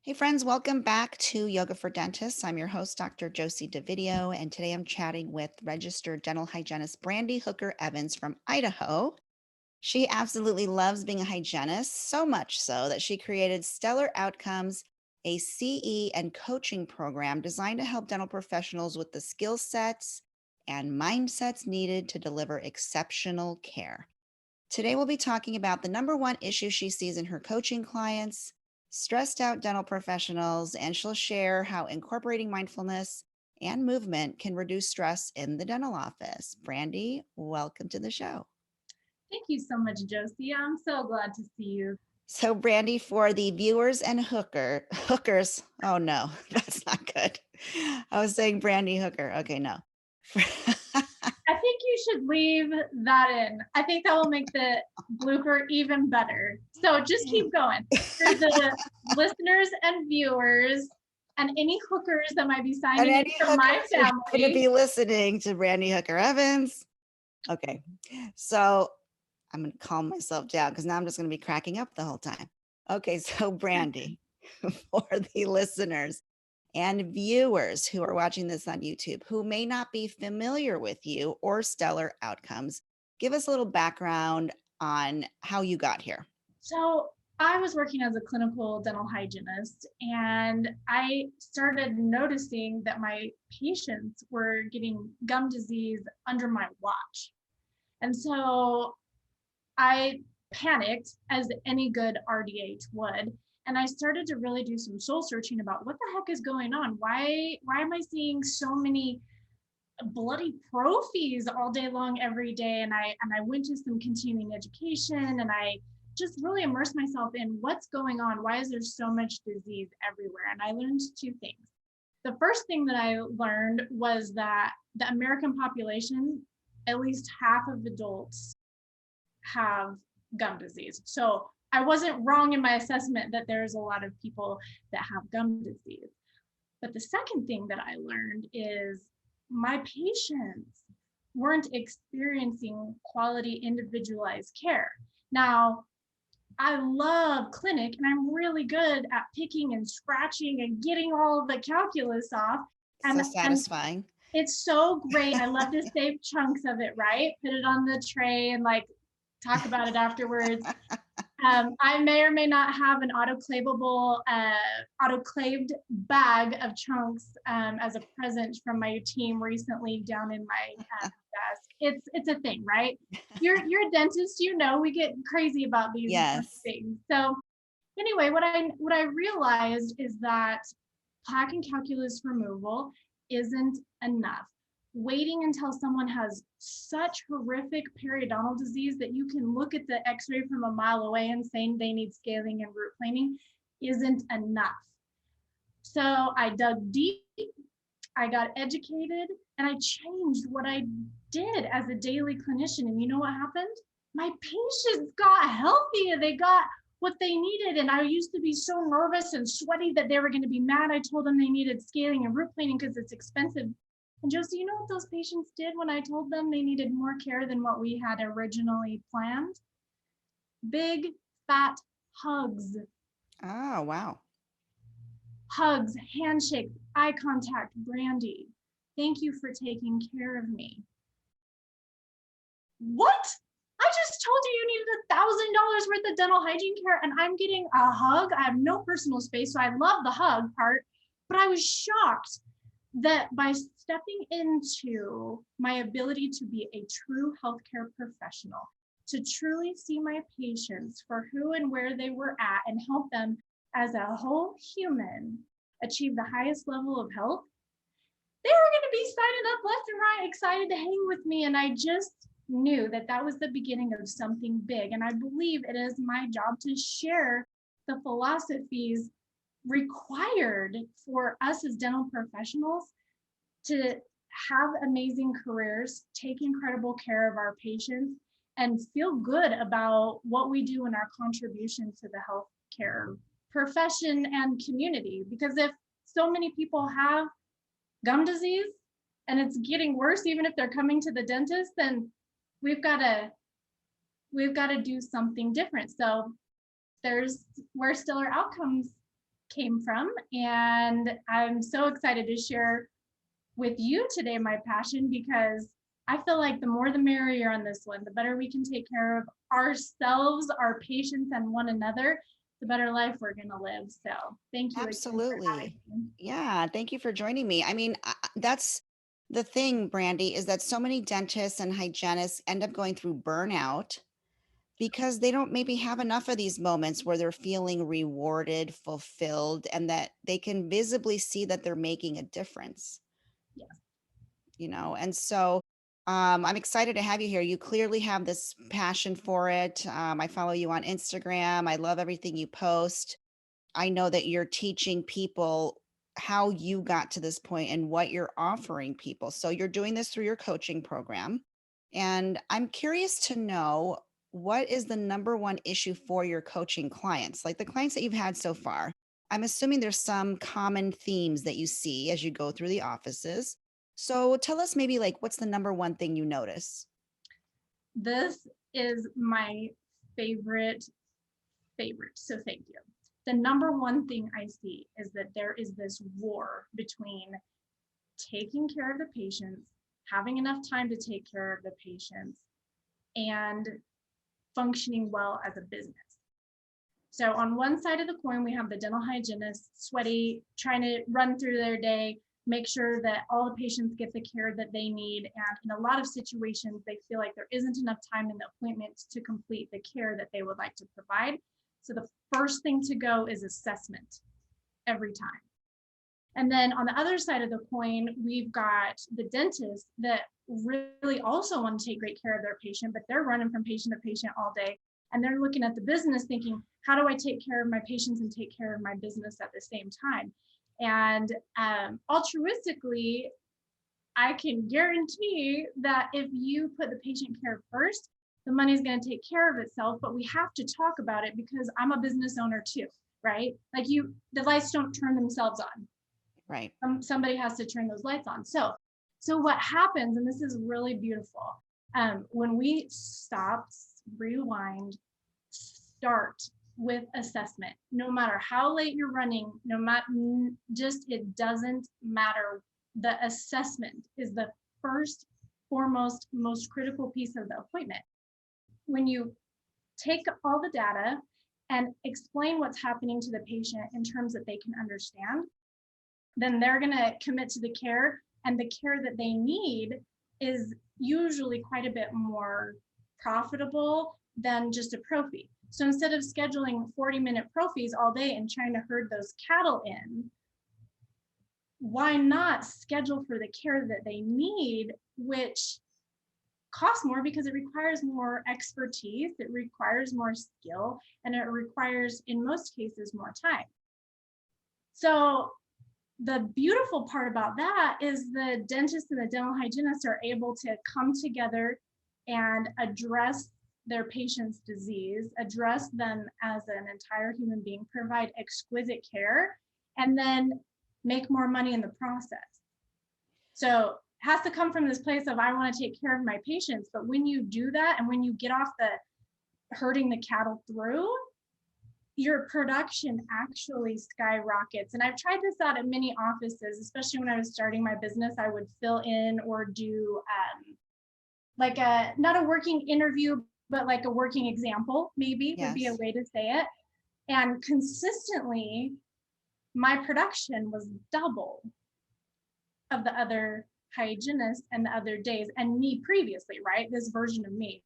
Hey friends, welcome back to Yoga for Dentists. I'm your host, Dr. Josie DeVideo, and today I'm chatting with registered dental hygienist Brandi Hooker Evans from Idaho. She absolutely loves being a hygienist, so much so that she created Stellar Outcomes, a CE and coaching program designed to help dental professionals with the skill sets and mindsets needed to deliver exceptional care. Today, we'll be talking about the number one issue she sees in her coaching clients, stressed out dental professionals, and she'll share how incorporating mindfulness and movement can reduce stress in the dental office. Brandi, welcome to the show. Thank you so much, Josie. I'm so glad to see you. So, Brandi, for the viewers and hookers, oh no, that's not good. I was saying Brandi Hooker. Okay, no. I think you should leave that in. I think that will make the blooper even better. So just keep going. For the listeners and viewers and any hookers that might be And signing in any from my hookers who happen to family. be listening to Brandi Hooker Evans. Okay, so I'm going to calm myself down because now I'm just going to be cracking up the whole time. Okay, so Brandi, for the listeners and viewers who are watching this on YouTube who may not be familiar with you or Stellar Outcomes, give us a little background on how you got here. So I was working as a clinical dental hygienist, and I started noticing that my patients were getting gum disease under my watch. And so I panicked, as any good RDH would, and I started to really do some soul searching about what the heck is going on. Why am I seeing so many bloody prophies all day long every day? And I went to some continuing education, and I just really immersed myself in what's going on. Why is there so much disease everywhere? And I learned two things. The first thing that I learned was that the American population, at least half of adults have gum disease. So I wasn't wrong in my assessment that there's a lot of people that have gum disease. But the second thing that I learned is my patients weren't experiencing quality individualized care. Now, I love clinic and I'm really good at picking and scratching and getting all the calculus off. So And satisfying. it's so great. I love to save chunks of it, right? Put it on the tray and like talk about it afterwards. I may or may not have an autoclaved bag of chunks as a present from my team recently down in my desk. It's a thing, right? You're a dentist, you know, we get crazy about these Yes. things. So anyway, what I realized is that plaque and calculus removal isn't enough. Waiting until someone has such horrific periodontal disease that you can look at the x-ray from a mile away and saying they need scaling and root planing isn't enough. So I dug deep, I got educated, and I changed what I did as a daily clinician. And you know what happened? My patients got healthy and they got what they needed. And I used to be so nervous and sweaty that they were going to be mad. I told them they needed scaling and root planing because it's expensive. And Josie, you know what those patients did when I told them they needed more care than what we had originally planned? Big, fat hugs. Oh, wow. Hugs, handshakes, eye contact. Brandi, thank you for taking care of me. What? I just told you needed $1,000 worth of dental hygiene care and I'm getting a hug. I have no personal space, so I love the hug part, but I was shocked that by stepping into my ability to be a true healthcare professional, to truly see my patients for who and where they were at and help them as a whole human achieve the highest level of health, they were going to be signing up left and right, excited to hang with me. And I just knew that that was the beginning of something big. And I believe it is my job to share the philosophies required for us as dental professionals to have amazing careers, take incredible care of our patients, and feel good about what we do in our contribution to the healthcare profession and community. Because if so many people have gum disease and it's getting worse, even if they're coming to the dentist, then we've got to do something different. So there's where Stellar Outcomes came from. And I'm so excited to share with you today my passion, because I feel like the more the merrier on this one. The better we can take care of ourselves, our patients, and one another, the better life we're going to live. So thank you again for having Absolutely. me. Yeah, thank you for joining me. I mean, that's the thing, Brandy, is that so many dentists and hygienists end up going through burnout because they don't maybe have enough of these moments where they're feeling rewarded, fulfilled, and that they can visibly see that they're making a difference, Yes. And so I'm excited to have you here. You clearly have this passion for it. I follow you on Instagram. I love everything you post. I know that you're teaching people how you got to this point and what you're offering people. So you're doing this through your coaching program. And I'm curious to know, what is the number one issue for your coaching clients? Like the clients that you've had so far. I'm assuming there's some common themes that you see as you go through the offices. So tell us maybe like what's the number one thing you notice? This is my favorite, favorite. So thank you. The number one thing I see is that there is this war between taking care of the patients, having enough time to take care of the patients, and functioning well as a business. So on one side of the coin, we have the dental hygienist, sweaty, trying to run through their day, make sure that all the patients get the care that they need. And in a lot of situations, they feel like there isn't enough time in the appointment to complete the care that they would like to provide. So the first thing to go is assessment every time. And then on the other side of the coin, we've got the dentist that really also want to take great care of their patient, but they're running from patient to patient all day. And they're looking at the business thinking, how do I take care of my patients and take care of my business at the same time? And altruistically, I can guarantee that if you put the patient care first, the money's going to take care of itself. But we have to talk about it because I'm a business owner too, right? Like the lights don't turn themselves on. Right. Somebody has to turn those lights on. So what happens, and this is really beautiful, when we stop, rewind, start with assessment, no matter how late you're running, no matter, just it doesn't matter. The assessment is the first, foremost, most critical piece of the appointment. When you take all the data and explain what's happening to the patient in terms that they can understand, then they're going to commit to the care, and the care that they need is usually quite a bit more profitable than just a prophy. So instead of scheduling 40-minute prophies all day and trying to herd those cattle in, why not schedule for the care that they need, which costs more because it requires more expertise, it requires more skill, and it requires, in most cases, more time. So the beautiful part about that is the dentist and the dental hygienist are able to come together and address their patient's disease, address them as an entire human being, provide exquisite care, and then make more money in the process. So it has to come from this place of, I want to take care of my patients. But when you do that, and when you get off the herding the cattle through, your production actually skyrockets. And I've tried this out at many offices, especially when I was starting my business. I would fill in or do like not a working interview, but like a working example, maybe would be a Yes. way to say it. And consistently, my production was double of the other hygienist and the other days, and me previously, right? This version of me.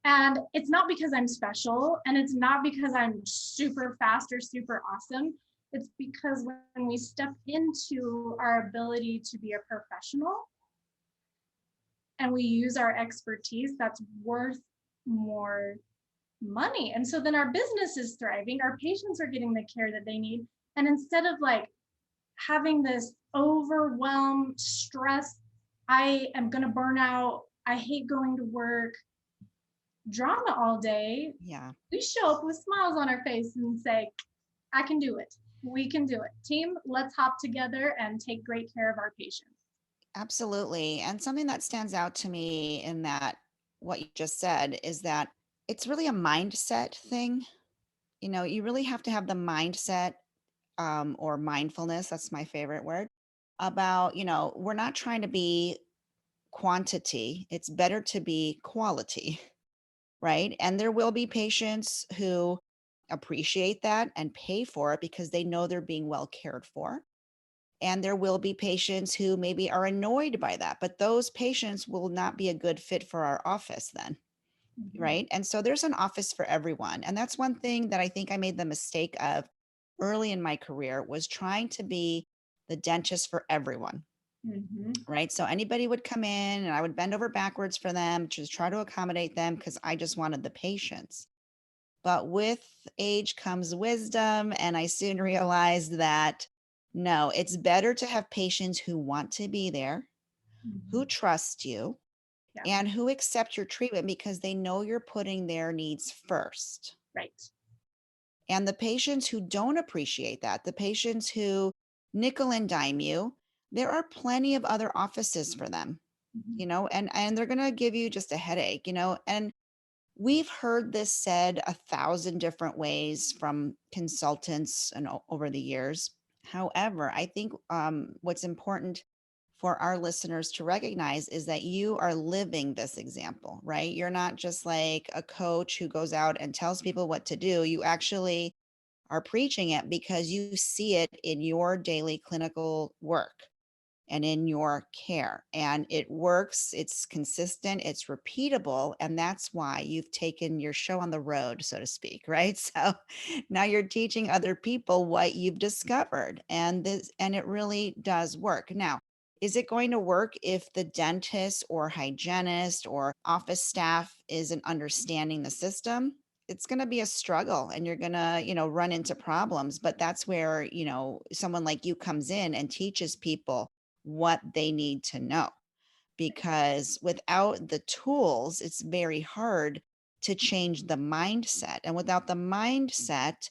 And it's not because I'm special, and it's not because I'm super fast or super awesome. It's because when we step into our ability to be a professional and we use our expertise, that's worth more money. And so then our business is thriving, our patients are getting the care that they need. And instead of like having this overwhelm, stress, I am going to burn out, I hate going to work, drama all day, Yeah. we show up with smiles on our face and say, I can do it. We can do it. Team, let's hop together and take great care of our patients. Absolutely. And something that stands out to me in that, what you just said, is that it's really a mindset thing. You really have to have the mindset or mindfulness, that's my favorite word, about, we're not trying to be quantity, it's better to be quality, right? And there will be patients who appreciate that and pay for it because they know they're being well cared for. And there will be patients who maybe are annoyed by that, but those patients will not be a good fit for our office then, Mhm. right? And so there's an office for everyone. And that's one thing that I think I made the mistake of early in my career was trying to be the dentist for everyone, Mhm. right? So anybody would come in and I would bend over backwards for them to try to accommodate them because I just wanted the patients. But with age comes wisdom. And I soon realized that no, it's better to have patients who want to be there, who Mhm. trust you, Yeah. and who accept your treatment because they know you're putting their needs first. Right. And the patients who don't appreciate that, the patients who nickel and dime you, there are plenty of other offices for them, Mhm. and they're going to give you just a headache, and we've heard this said 1,000 different ways from consultants and over the years. However, I think what's important for our listeners to recognize is that you are living this example, right? You're not just like a coach who goes out and tells people what to do. You actually are preaching it because you see it in your daily clinical work and in your care. And it works, it's consistent, it's repeatable. And that's why you've taken your show on the road, so to speak, right? So now you're teaching other people what you've discovered. And it really does work. Now, is it going to work if the dentist or hygienist or office staff isn't understanding the system? It's going to be a struggle and you're going to, run into problems. But that's where, someone like you comes in and teaches people what they need to know, because without the tools, it's very hard to change the mindset. And without the mindset,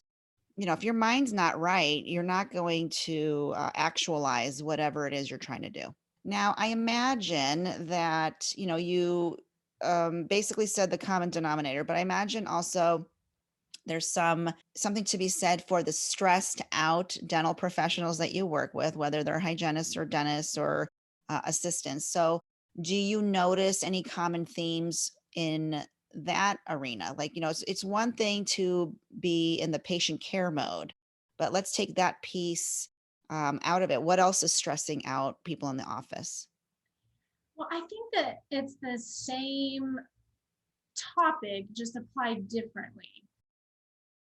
if your mind's not right, you're not going to actualize whatever it is you're trying to do. Now, I imagine that, you basically said the common denominator, but I imagine also there's something to be said for the stressed out dental professionals that you work with, whether they're hygienists or dentists or assistants. So, do you notice any common themes in that arena? Like, it's one thing to be in the patient care mode, but let's take that piece out of it. What else is stressing out people in the office? Well, I think that it's the same topic, just applied differently.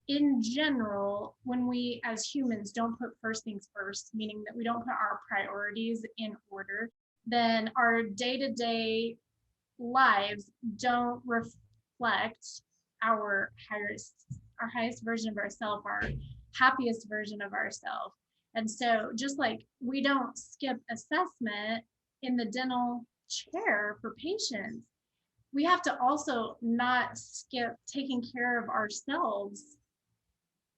In general, when we as humans don't put first things first, meaning that we don't put our priorities in order, then our day to day lives don't reflect our highest version of ourselves, our happiest version of ourselves. And so just like we don't skip assessment in the dental chair for patients, we have to also not skip taking care of ourselves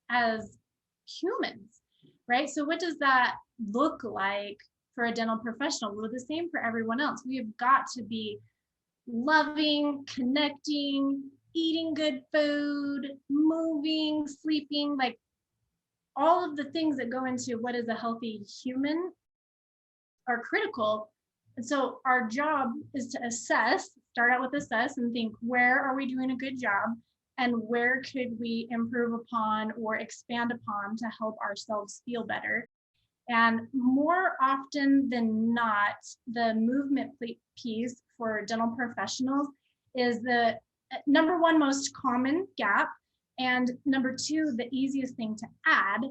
as humans, right? So what does that look like for a dental professional? Well, the same for everyone else. We have got to be loving, connecting, eating good food, moving, sleeping, like all of the things that go into what is a healthy human are critical. And so our job is to assess, start out with assess and think, where are we doing a good job? And where could we improve upon or expand upon to help ourselves feel better? And more often than not, the movement piece for dental professionals is the number one most common gap. And number two, the easiest thing to add,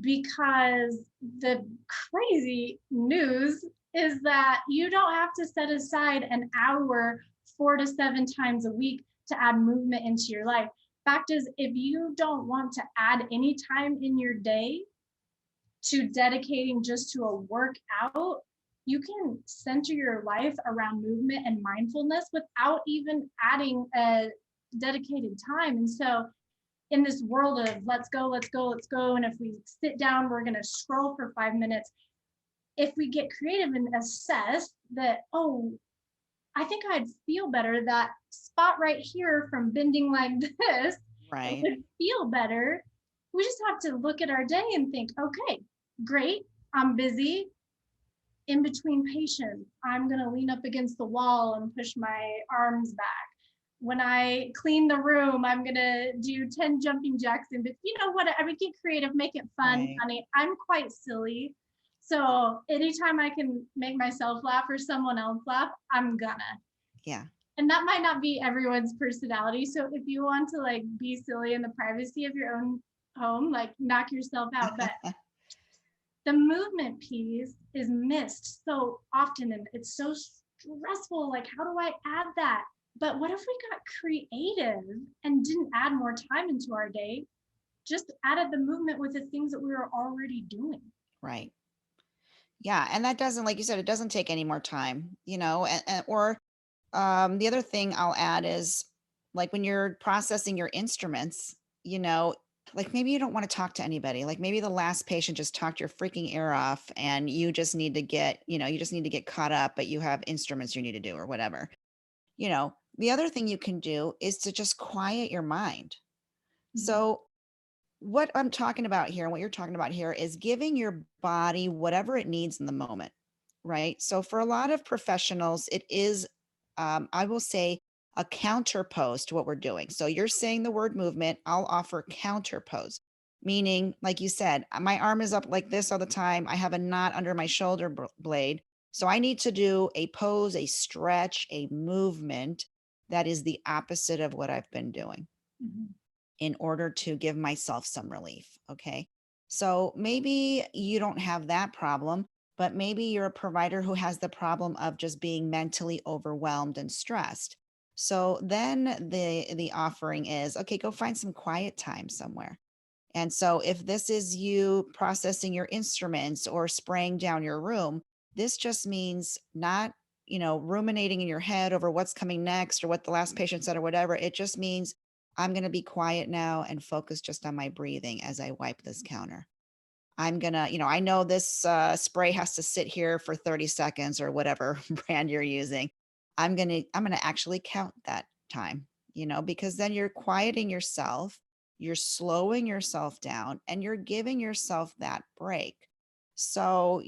because the crazy news is that you don't have to set aside an hour 4 to 7 times a week to add movement into your life. Fact is, if you don't want to add any time in your day to dedicating just to a workout, you can center your life around movement and mindfulness without even adding a dedicated time. And so in this world of let's go, let's go, let's go, and if we sit down, we're going to scroll for 5 minutes. If we get creative and assess that, oh, I think I'd feel better, that spot right here from bending like this Right. would feel better, We just have to look at our day and think, okay, great, I'm busy. In between patients, I'm going to lean up against the wall and push my arms back. When I clean the room, I'm going to do 10 jumping jacks in, but you know what? I mean, get creative, make it fun, Right. funny. I'm quite silly. So anytime I can make myself laugh or someone else laugh, I'm gonna. Yeah. And that might not be everyone's personality. So if you want to like be silly in the privacy of your own home, like knock yourself out. But the movement piece is missed so often and it's so stressful. Like, how do I add that? But what if we got creative and didn't add more time into our day, just added the movement with the things that we were already doing? Right. Yeah. And that doesn't, like you said, it doesn't take any more time, or the other thing I'll add is like when you're processing your instruments, you know, like maybe you don't want to talk to anybody. Like maybe the last patient just talked your freaking ear off and you just need to get, you just need to get caught up, but you have instruments you need to do or whatever. The other thing you can do is to just quiet your mind. Mhm. So what I'm talking about here and what you're talking about here is giving your body whatever it needs in the moment, right? So for a lot of professionals, it is, I will say, a counterpose to what we're doing. So you're saying the word movement, I'll offer counterpose, meaning, like you said, my arm is up like this all the time. I have a knot under my shoulder blade. So I need to do a pose, a stretch, a movement that is the opposite of what I've been doing Mhm. in order to give myself some relief. Okay. So maybe you don't have that problem, but maybe you're a provider who has the problem of just being mentally overwhelmed and stressed. So then the offering is, okay, go find some quiet time somewhere. And so if this is you processing your instruments or spraying down your room, this just means not, ruminating in your head over what's coming next or what the last patient said or whatever. It just means I'm going to be quiet now and focus just on my breathing as I wipe this counter. I'm going to, I know this spray has to sit here for 30 seconds or whatever brand you're using. I'm going to actually count that time, because then you're quieting yourself, you're slowing yourself down, and you're giving yourself that break. So,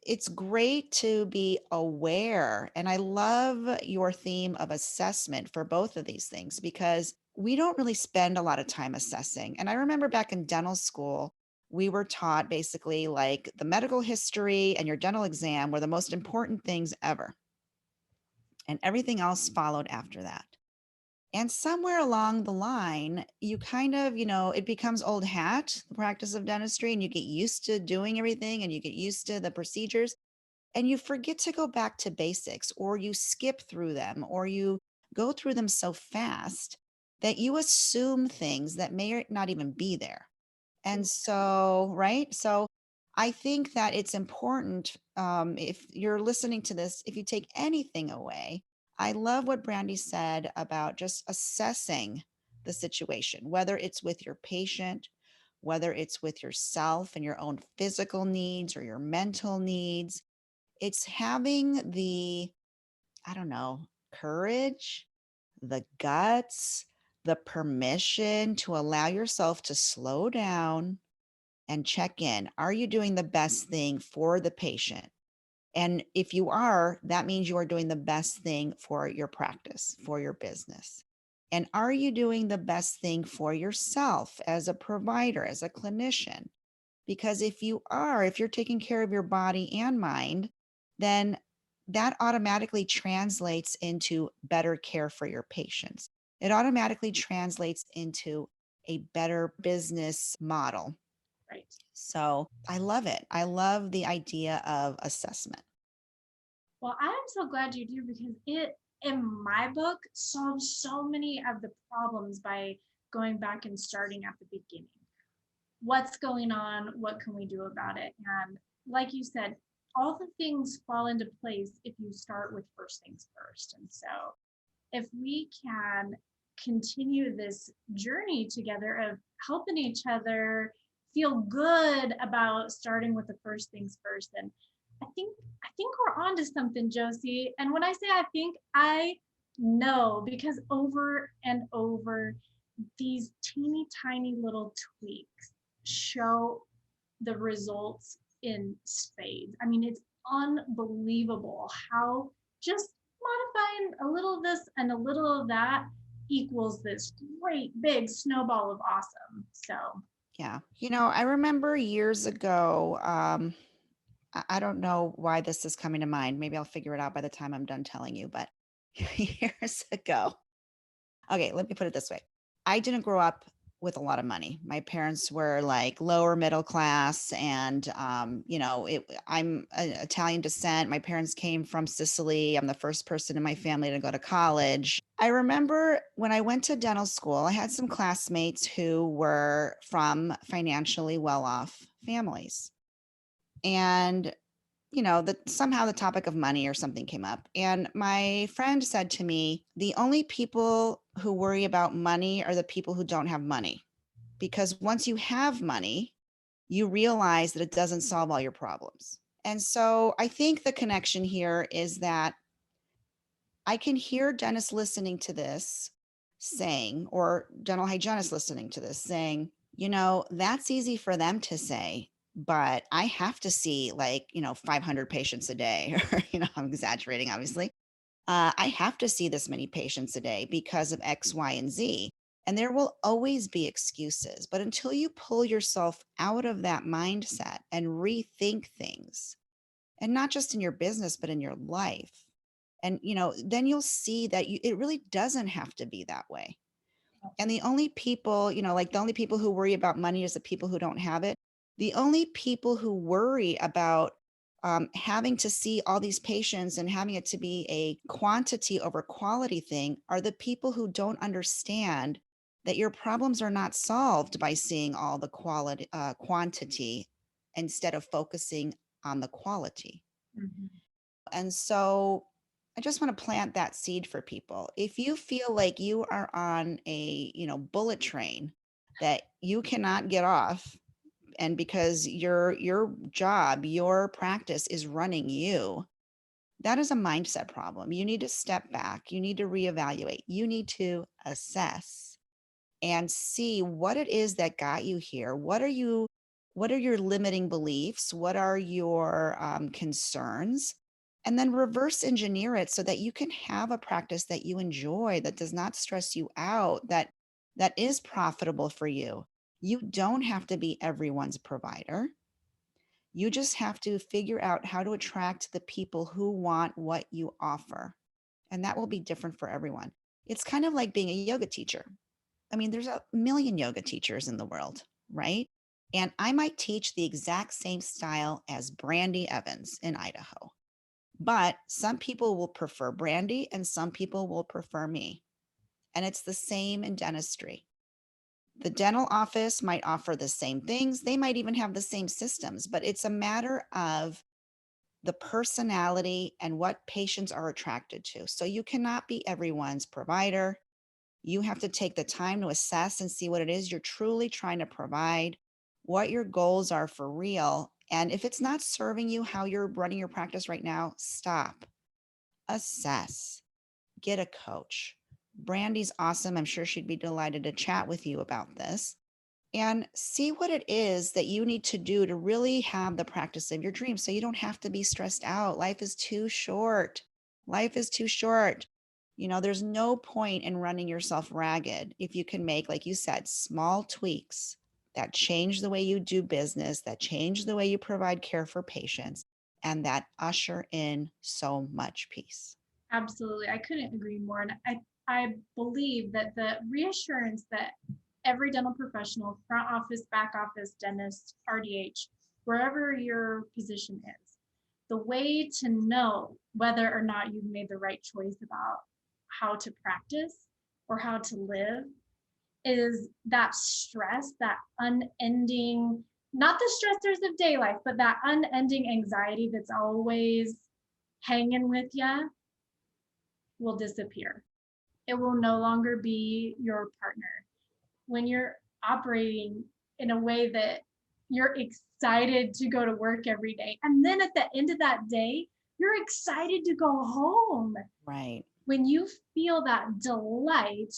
it's great to be aware. And I love your theme of assessment for both of these things because we don't really spend a lot of time assessing. And I remember back in dental school, we were taught basically like the medical history and your dental exam were the most important things ever. And everything else followed after that. And somewhere along the line, you kind of, it becomes old hat, the practice of dentistry, and you get used to doing everything and you get used to the procedures and you forget to go back to basics or you skip through them or you go through them so fast that you assume things that may or not even be there. And so, right? So I think that it's important, if you're listening to this, if you take anything away, I love what Brandy said about just assessing the situation, whether it's with your patient, whether it's with yourself and your own physical needs or your mental needs. It's having the, I don't know, courage, the guts, the permission to allow yourself to slow down and check in. Are you doing the best thing for the patient? And if you are, that means you are doing the best thing for your practice, for your business. And are you doing the best thing for yourself as a provider, as a clinician? Because if you are, if you're taking care of your body and mind, then that automatically translates into better care for your patients. It automatically translates into a better business model. Right. So I love it. I love the idea of assessment. Well, I'm so glad you do because it, in my book, solves so many of the problems by going back and starting at the beginning. What's going on? What can we do about it? And like you said, all the things fall into place if you start with first things first. And so if we can continue this journey together of helping each other feel good about starting with the first things first, then I think we're on to something, Josie. And when I say I think, I know because over and over these teeny tiny little tweaks show the results in spades. I mean, it's unbelievable how just modifying a little of this and a little of that equals this great big snowball of awesome. So, Yeah. I remember years ago, I don't know why this is coming to mind. Maybe I'll figure it out by the time I'm done telling you, but years ago. Okay, let me put it this way. I didn't grow up with a lot of money. My parents were like lower middle class, and I'm Italian descent. My parents came from Sicily. I'm the first person in my family to go to college. I remember when I went to dental school, I had some classmates who were from financially well-off families. And that somehow the topic of money or something came up. And my friend said to me, the only people who worry about money are the people who don't have money. Because once you have money, you realize that it doesn't solve all your problems. And so I think the connection here is that I can hear dentists listening to this saying, or dental hygienists listening to this saying, that's easy for them to say, but I have to see 500 patients a day, or, I'm exaggerating, obviously. I have to see this many patients a day because of X, Y, and Z. And there will always be excuses. But until you pull yourself out of that mindset and rethink things, and not just in your business, but in your life, and then you'll see that it really doesn't have to be that way. And the only people, like the only people who worry about money is the people who don't have it. The only people who worry about having to see all these patients and having it to be a quantity over quality thing are the people who don't understand that your problems are not solved by seeing all the quantity instead of focusing on the quality. mhm. And so I just want to plant that seed for people. If you feel like you are on a, bullet train that you cannot get off, and because your job, your practice is running you, that is a mindset problem. You need to step back. You need to reevaluate. You need to assess and see what it is that got you here. What are your limiting beliefs? What are your concerns? And then reverse engineer it so that you can have a practice that you enjoy, that does not stress you out, that is profitable for you. You don't have to be everyone's provider. You just have to figure out how to attract the people who want what you offer. And that will be different for everyone. It's kind of like being a yoga teacher. I mean, there's a million yoga teachers in the world, right? And I might teach the exact same style as Brandi Evans in Idaho. But some people will prefer Brandi and some people will prefer me. And it's the same in dentistry. The dental office might offer the same things. They might even have the same systems, but it's a matter of the personality and what patients are attracted to. So you cannot be everyone's provider. You have to take the time to assess and see what it is you're truly trying to provide, what your goals are for real. And if it's not serving you how you're running your practice right now, stop, assess, get a coach. Brandy's awesome. I'm sure she'd be delighted to chat with you about this and see what it is that you need to do to really have the practice of your dreams so you don't have to be stressed out. Life is too short. Life is too short. There's no point in running yourself ragged if you can make, like you said, small tweaks that change the way you do business, that change the way you provide care for patients, and that usher in so much peace. Absolutely. I couldn't agree more. And I believe that the reassurance that every dental professional, front office, back office, dentist, RDH, wherever your position is, the way to know whether or not you've made the right choice about how to practice or how to live is that stress, that unending, not the stressors of day life, but that unending anxiety that's always hanging with you will disappear. It will no longer be your partner. When you're operating in a way that you're excited to go to work every day, and then at the end of that day, you're excited to go home. Right. When you feel that delight,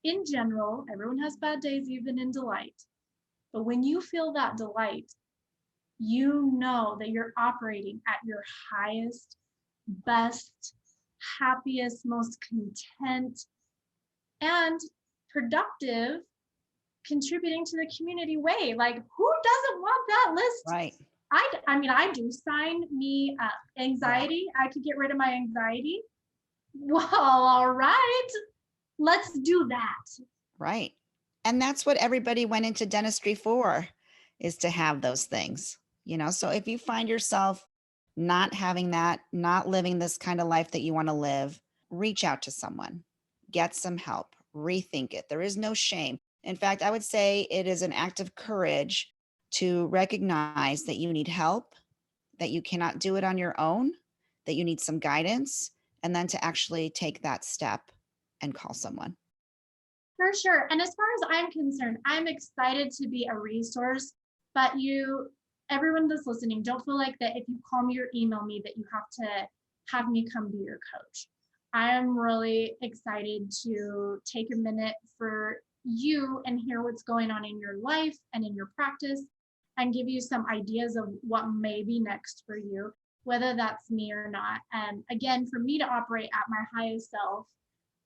in general, everyone has bad days, even in delight. But when you feel that delight, you know that you're operating at your highest, best, happiest, most content, and productive, contributing to the community way. Like, who doesn't want that list? Right. I mean, I do. Sign me up. Yeah. Anxiety, I could get rid of my anxiety. Well, all right, let's do that. Right. And that's what everybody went into dentistry for, is to have those things, you know? So if you find yourself not having that, not living this kind of life that you want to live, reach out to someone, get some help, rethink it. There is no shame. In fact, I would say it is an act of courage to recognize that you need help, that you cannot do it on your own, that you need some guidance, and then to actually take that step and call someone. For sure. And as far as I'm concerned, I'm excited to be a resource, but everyone that's listening, don't feel like that if you call me or email me that you have to have me come be your coach. I am really excited to take a minute for you and hear what's going on in your life and in your practice and give you some ideas of what may be next for you, whether that's me or not. And again, for me to operate at my highest self,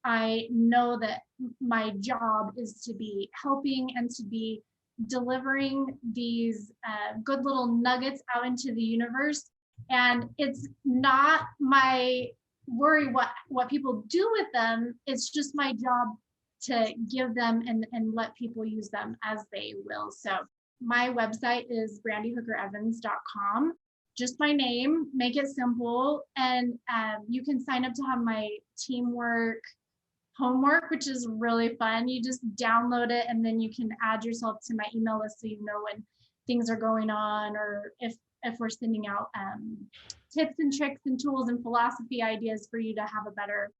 I know that my job is to be helping and to be delivering these good little nuggets out into the universe. And it's not my worry what people do with them. It's just my job to give them and let people use them as they will. So my website is brandihookerevans.com. Just my name, make it simple. And you can sign up to have my teamwork homework, which is really fun. You just download it and then you can add yourself to my email list so you know when things are going on, or if we're sending out tips and tricks and tools and philosophy ideas for you to have a better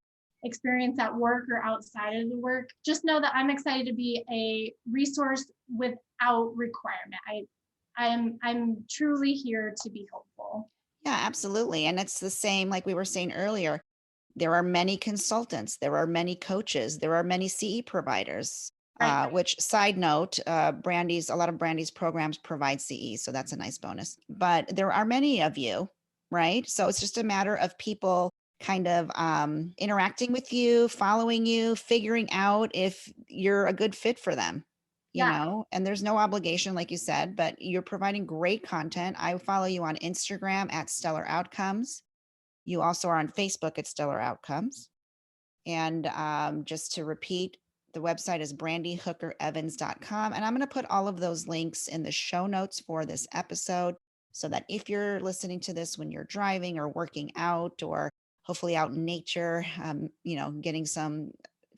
experience at work or outside of the work. Just know that I'm excited to be a resource without requirement. I'm truly here to be helpful. Yeah, absolutely. And it's the same, like we were saying earlier, there are many consultants, there are many coaches, there are many CE providers. Right. Which, side note, a lot of Brandy's programs provide CE, so that's a nice bonus. But there are many of you, right? So it's just a matter of people kind of interacting with you, following you, figuring out if you're a good fit for them, you Yeah. know, and there's no obligation, like you said, but you're providing great content. I follow you on Instagram at Stellar Outcomes. You also are on Facebook at Stellar Outcomes. And just to repeat, the website is brandihookerevans.com. And I'm going to put all of those links in the show notes for this episode so that if you're listening to this when you're driving or working out or hopefully out in nature, getting some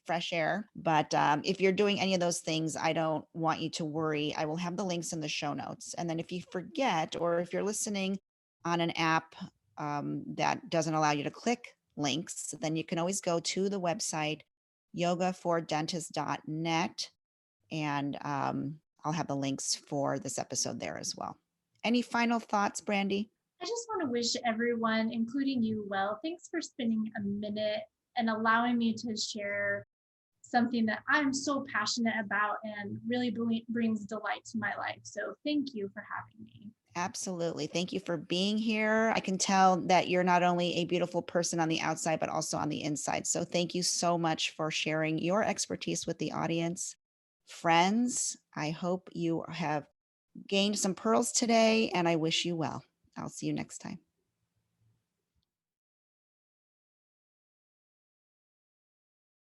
fresh air. But if you're doing any of those things, I don't want you to worry. I will have the links in the show notes. And then if you forget, or if you're listening on an app that doesn't allow you to click links, then you can always go to the website yogafordentist.net, and I'll have the links for this episode there as well. Any final thoughts, Brandi? I just want to wish everyone, including you, well. Thanks for spending a minute and allowing me to share something that I'm so passionate about and really brings delight to my life. So thank you for having me. Absolutely. Thank you for being here. I can tell that you're not only a beautiful person on the outside, but also on the inside. So thank you so much for sharing your expertise with the audience. Friends, I hope you have gained some pearls today, and I wish you well. I'll see you next time.